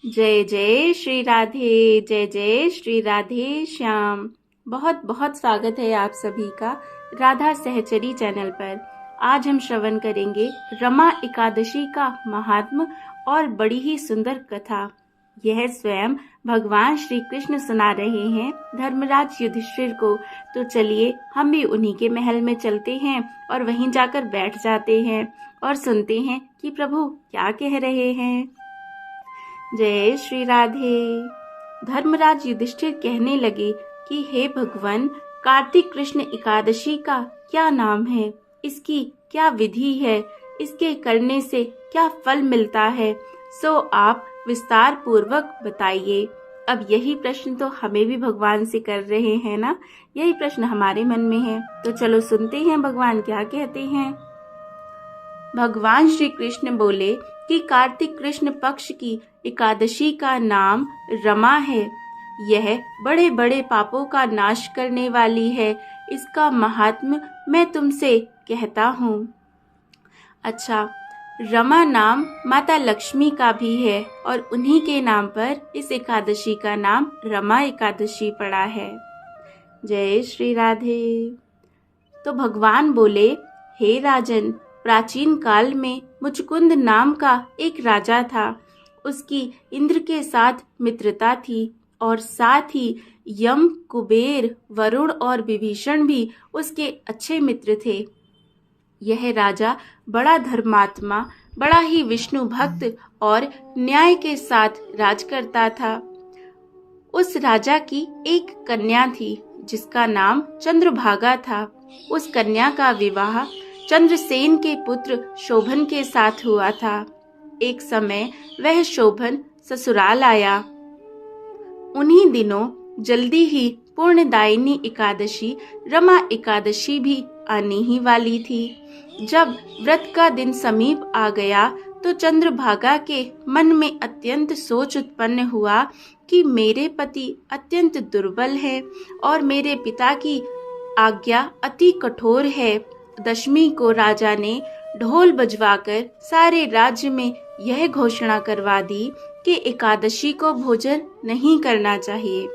जय जय श्री राधे। जय जय श्री राधे श्याम। बहुत बहुत स्वागत है आप सभी का राधा सहचरी चैनल पर। आज हम श्रवण करेंगे रमा एकादशी का महात्म और बड़ी ही सुंदर कथा। यह स्वयं भगवान श्री कृष्ण सुना रहे हैं धर्मराज युधिष्ठिर को। तो चलिए हम भी उन्हीं के महल में चलते हैं और वहीं जाकर बैठ जाते हैं और सुनते हैं कि प्रभु क्या कह रहे हैं। जय श्री राधे। धर्मराज युधिष्ठिर कहने लगे कि हे भगवान, कार्तिक कृष्ण एकादशी का क्या नाम है, इसकी क्या विधि है, इसके करने से क्या फल मिलता है, सो आप विस्तार पूर्वक बताइए। अब यही प्रश्न तो हमें भी भगवान से कर रहे हैं ना, यही प्रश्न हमारे मन में है। तो चलो सुनते हैं भगवान क्या कहते हैं। भगवान श्री कृष्ण बोले कि कार्तिक कृष्ण पक्ष की एकादशी का नाम रमा है। यह बड़े बड़े पापों का नाश करने वाली है। इसका महात्म्य मैं तुमसे कहता हूँ। अच्छा, रमा नाम माता लक्ष्मी का भी है और उन्हीं के नाम पर इस एकादशी का नाम रमा एकादशी पड़ा है। जय श्री राधे। तो भगवान बोले, हे राजन, प्राचीन काल में मुचकुंद नाम का एक राजा था। उसकी इंद्र के साथ मित्रता थी और साथ ही यम, कुबेर, वरुण और विभीषण भी उसके अच्छे मित्र थे। यह राजा बड़ा धर्मात्मा, बड़ा ही विष्णु भक्त और न्याय के साथ राज करता था। उस राजा की एक कन्या थी जिसका नाम चंद्रभागा था। उस कन्या का विवाह चंद्रसेन के पुत्र शोभन के साथ हुआ था। एक समय वह शोभन ससुराल आया। उन्हीं दिनों जल्दी ही पूर्णदायिनी एकादशी रमा एकादशी भी आने ही वाली थी। जब व्रत का दिन समीप आ गया तो चंद्रभागा के मन में अत्यंत सोच उत्पन्न हुआ कि मेरे पति अत्यंत दुर्बल है और मेरे पिता की आज्ञा अति कठोर है। दशमी को राजा ने ढोल बजवाकर सारे राज्य में यह घोषणा करवा दी कि एकादशी को भोजन नहीं करना चाहिए।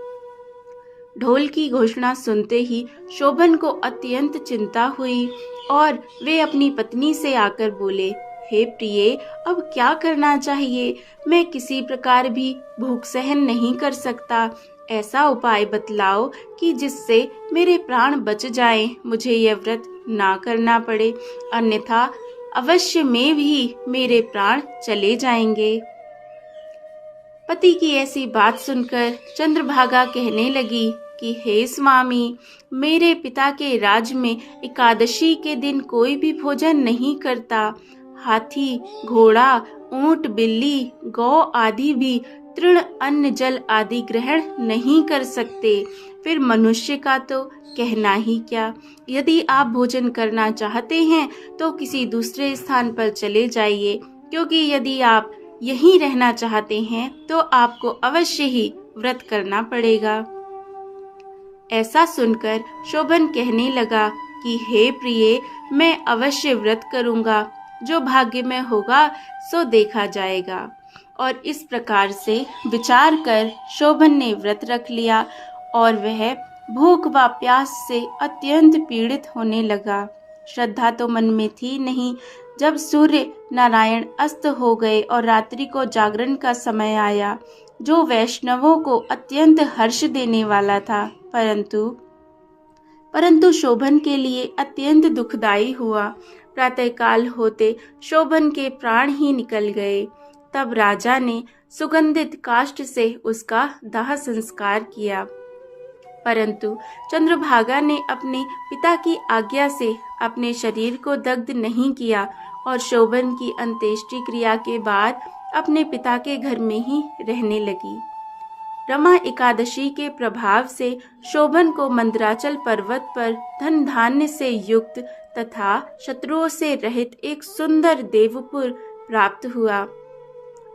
ढोल की घोषणा सुनते ही शोभन को अत्यंत चिंता हुई और वे अपनी पत्नी से आकर बोले, हे प्रिये, अब क्या करना चाहिए? मैं किसी प्रकार भी भूख सहन नहीं कर सकता। ऐसा उपाय बतलाओ कि जिससे मेरे प्राण बच जाएं, मुझे यह व्रत ना करना पड़े, अन्यथा अवश्य में भी मेरे प्राण चले जाएंगे। पति की ऐसी बात सुनकर चंद्रभागा कहने लगी कि हे स्वामी, मेरे पिता के राज में एकादशी के दिन कोई भी भोजन नहीं करता। हाथी, घोड़ा, ऊंट, बिल्ली, गौ आदि भी तृण, अन्न, जल आदि ग्रहण नहीं कर सकते। फिर मनुष्य का तो कहना ही क्या। यदि आप भोजन करना चाहते हैं तो किसी दूसरे स्थान पर चले जाइए, क्योंकि यदि आप यहीं रहना चाहते हैं तो आपको अवश्य ही व्रत करना पड़ेगा। ऐसा सुनकर शोभन कहने लगा कि हे प्रिये, मैं अवश्य व्रत करूंगा, जो भाग्य में होगा सो देखा जाएगा। और इस प्रकार से विचार कर शोभन ने व्रत रख लिया और वह भूख व प्यास से अत्यंत पीड़ित होने लगा। श्रद्धा तो मन में थी नहीं। जब सूर्य नारायण अस्त हो गए और रात्रि को जागरण का समय आया, जो वैष्णवों को अत्यंत हर्ष देने वाला था, परंतु शोभन के लिए अत्यंत दुखदायी हुआ। प्रातःकाल होते शोभन के प्राण ही निकल गए। तब राजा ने सुगंधित काष्ठ से उसका दाह संस्कार किया, परंतु चंद्रभागा ने अपने पिता की आज्ञा से अपने शरीर को दग्ध नहीं किया और शोभन की अंत्येष्टि क्रिया के बाद अपने पिता के घर में ही रहने लगी। रमा एकादशी के प्रभाव से शोभन को मंदराचल पर्वत पर धन धान्य से युक्त तथा शत्रुओं से रहित एक सुंदर देवपुर प्राप्त हुआ।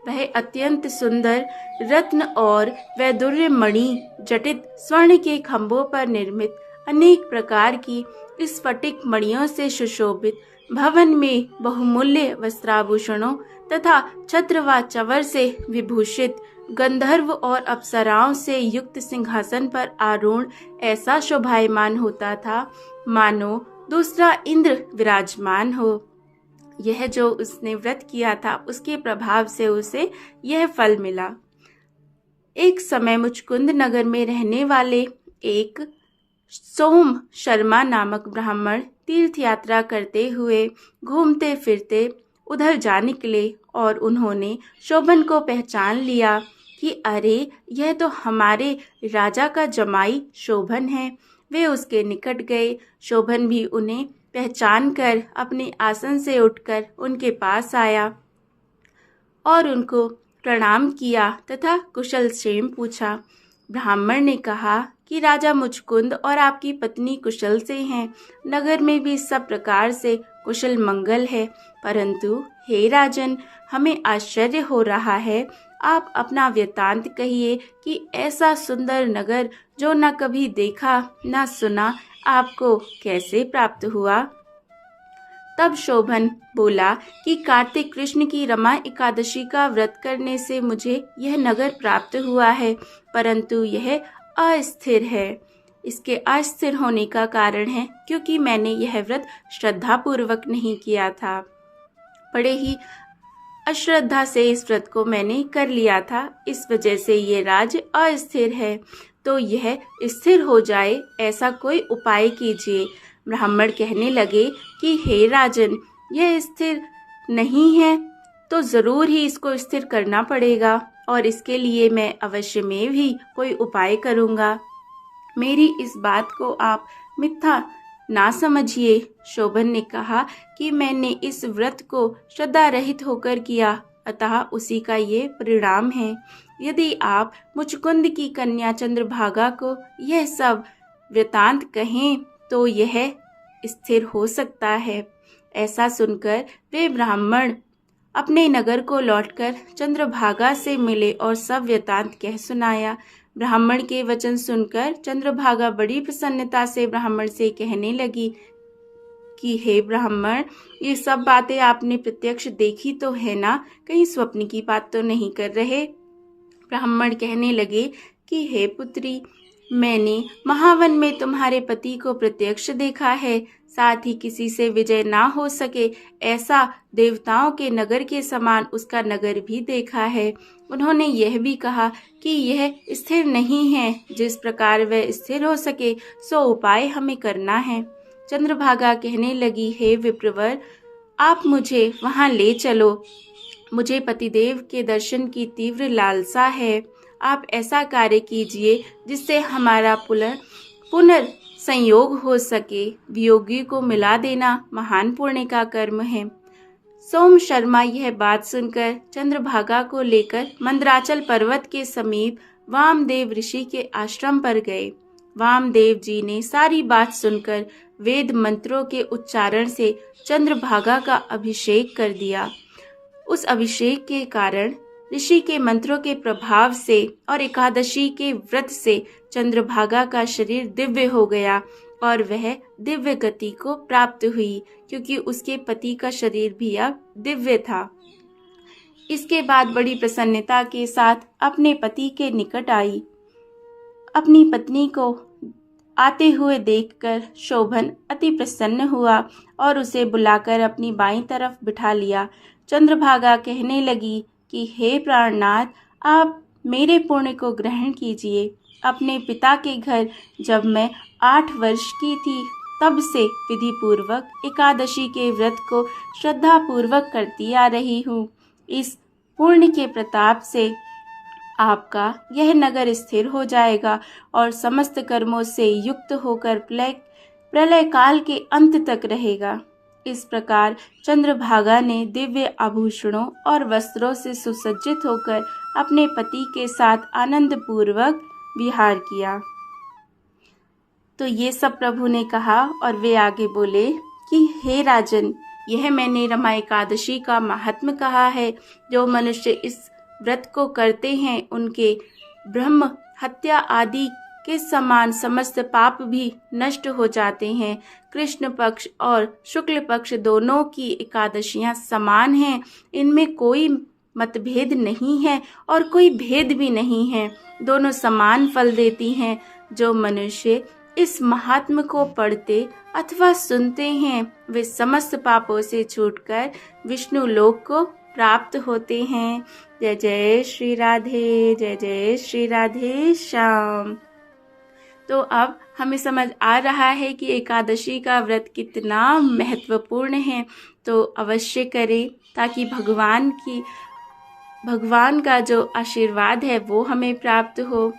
वह अत्यंत सुंदर रत्न और वैदुर्य मणि जटित स्वर्ण के खंभों पर निर्मित अनेक प्रकार की स्फटिक मणियों से सुशोभित भवन में बहुमूल्य वस्त्राभूषणों तथा छत्र व चवर से विभूषित गंधर्व और अप्सराओं से युक्त सिंहासन पर आरूढ़ ऐसा शोभायमान होता था मानो दूसरा इंद्र विराजमान हो। यह जो उसने व्रत किया था उसके प्रभाव से उसे यह फल मिला। एक समय मुचकुंद नगर में रहने वाले एक सोम शर्मा नामक ब्राह्मण तीर्थ यात्रा करते हुए घूमते फिरते उधर जा निकले और उन्होंने शोभन को पहचान लिया कि अरे यह तो हमारे राजा का जमाई शोभन है। वे उसके निकट गए। शोभन भी उन्हें पहचान कर अपने आसन से उठकर उनके पास आया और उनको प्रणाम किया तथा कुशल क्षेम पूछा। ब्राह्मण ने कहा कि राजा मुचकुंद और आपकी पत्नी कुशल से हैं। नगर में भी सब प्रकार से कुशल मंगल है, परंतु हे राजन, हमें आश्चर्य हो रहा है। आप अपना वृत्तांत कहिए कि ऐसा सुंदर नगर जो न कभी देखा न सुना आपको कैसे प्राप्त हुआ। तब शोभन बोला कि कार्तिक कृष्ण की रमा एकादशी का व्रत करने से मुझे यह नगर प्राप्त हुआ है, परंतु यह अस्थिर है। इसके अस्थिर होने का कारण है क्योंकि मैंने यह व्रत श्रद्धा पूर्वक नहीं किया था। बड़े ही अश्रद्धा से इस व्रत को मैंने कर लिया था, इस वजह से ये राज्य अस्थिर है। तो यह स्थिर हो जाए ऐसा कोई उपाय कीजिए। ब्राह्मण कहने लगे कि हे राजन, यह स्थिर नहीं है तो जरूर ही इसको स्थिर करना पड़ेगा और इसके लिए मैं अवश्य में भी कोई उपाय करूंगा। मेरी इस बात को आप मिथ्या ना समझिए। शोभन ने कहा कि मैंने इस व्रत को श्रद्धा रहित होकर किया, अतः उसी का ये परिणाम है। यदि आप मुचकुंद की कन्या चंद्रभागा को यह सब वृतांत कहें तो यह स्थिर हो सकता है। ऐसा सुनकर वे ब्राह्मण अपने नगर को लौटकर चंद्रभागा से मिले और सब वृतांत कह सुनाया। ब्राह्मण के वचन सुनकर चंद्रभागा बड़ी प्रसन्नता से ब्राह्मण से कहने लगी कि हे ब्राह्मण, ये सब बातें आपने प्रत्यक्ष देखी तो है ना, कहीं स्वप्न की बात तो नहीं कर रहे। ब्राह्मण कहने लगे कि हे पुत्री, मैंने महावन में तुम्हारे पति को प्रत्यक्ष देखा है, साथ ही किसी से विजय ना हो सके ऐसा देवताओं के नगर के समान उसका नगर भी देखा है। उन्होंने यह भी कहा कि यह स्थिर नहीं है, जिस प्रकार वह स्थिर हो सके सो उपाय हमें करना है। चंद्रभागा कहने लगी, हे विप्रवर, आप मुझे वहां ले चलो, मुझे पतिदेव के दर्शन की तीव्र लालसा है। आप ऐसा कार्य कीजिए जिससे हमारा पुनर्संयोग हो सके। वियोगी को मिला देना महान पुण्य का कर्म है। सोम शर्मा यह बात सुनकर चंद्रभागा को लेकर मंदराचल पर्वत के समीप वामदेव ऋषि के आश्रम पर गए। वामदेव जी ने सारी बात सुनकर वेद मंत्रों के उच्चारण से चंद्रभागा का अभिषेक कर दिया। उस अभिषेक के कारण ऋषि के मंत्रों के प्रभाव से और एकादशी के व्रत से चंद्रभागा का शरीर दिव्य हो गया और वह दिव्य गति को प्राप्त हुई, क्योंकि उसके पति का शरीर भी अब दिव्य था। इसके बाद बड़ी प्रसन्नता के साथ अपने पति के निकट आई। अपनी पत्नी को आते हुए देखकर शोभन अति प्रसन्न हुआ और उसे बुलाकर अपनी बाईं तरफ बिठा लिया। चंद्रभागा कहने लगी कि हे प्राणनाथ, आप मेरे पुण्य को ग्रहण कीजिए। अपने पिता के घर जब मैं 8 वर्ष की थी तब से विधि पूर्वक एकादशी के व्रत को श्रद्धा पूर्वक करती आ रही हूँ। इस पुण्य के प्रताप से आपका यह नगर स्थिर हो जाएगा और समस्त कर्मों से युक्त होकर प्रलय काल के अंत तक रहेगा। इस प्रकार चंद्रभागा ने दिव्य आभूषणों और वस्त्रों से सुसज्जित होकर अपने पति के साथ आनंद पूर्वक विहार किया। तो ये सब प्रभु ने कहा और वे आगे बोले कि हे राजन, यह मैंने रमा एकादशी का महात्म्य कहा है। जो मनुष्य इस व्रत को करते हैं उनके ब्रह्म हत्या आदि के समान समस्त पाप भी नष्ट हो जाते हैं। कृष्ण पक्ष और शुक्ल पक्ष दोनों की एकादशियां समान हैं, इनमें कोई मतभेद नहीं है और कोई भेद भी नहीं है। दोनों समान फल देती हैं। जो मनुष्य इस महात्म को पढ़ते अथवा सुनते हैं वे समस्त पापों से छूटकर विष्णु लोक को प्राप्त होते हैं। जय जय श्री राधे, जय जय श्री राधे श्याम। तो अब हमें समझ आ रहा है कि एकादशी का व्रत कितना महत्वपूर्ण है। तो अवश्य करें ताकि भगवान का जो आशीर्वाद है वो हमें प्राप्त हो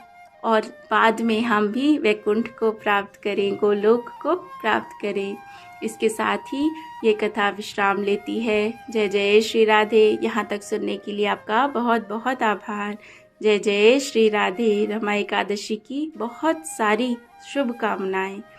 और बाद में हम भी वैकुंठ को प्राप्त करें, गोलोक को प्राप्त करें। इसके साथ ही ये कथा विश्राम लेती है। जय जय श्री राधे। यहाँ तक सुनने के लिए आपका बहुत बहुत आभार। जय जय श्री राधे। रमा एकादशी की बहुत सारी शुभकामनाएं।